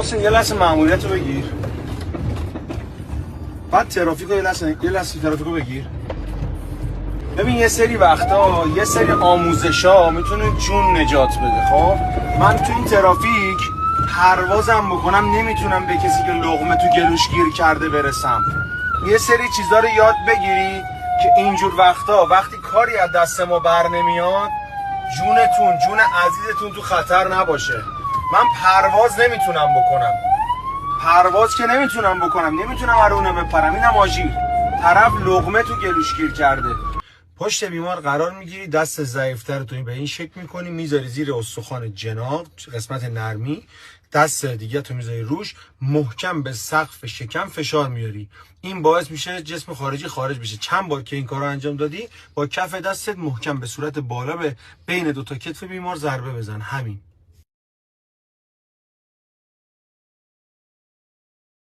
محسن یه لحظه ماموریت رو بگیر. بعد ترافیک رو یه لحظه ترافیک رو بگیر. ببین یه سری وقتا یه سری آموزشا میتونه جون نجات بده. خب من تو این ترافیک پروازم بکنم نمیتونم به کسی که لقمه تو گلوش گیر کرده برسم. یه سری چیزا رو یاد بگیری که اینجور وقتا وقتی کاری از دست ما بر نمیاد جونتون، جون عزیزتون تو خطر نباشه. من پرواز نمیتونم بکنم، پرواز که نمیتونم ارونه بپرم. اینم آژیر طرف لقمه تو گلوش گیر کرده. پشت بیمار قرار میگیری، دست ضعیفتر تو به این شکل میکنی، میذاری زیر استخوان جناق قسمت نرمی، دست دیگه تو میذاری روش، محکم به سقف شکم فشار میاری. این باعث میشه جسم خارجی خارج بشه. چند بار که این کارو انجام دادی با کف دستت محکم به صورت بالا به بین دو تا کتف بیمار ضربه بزن. همین.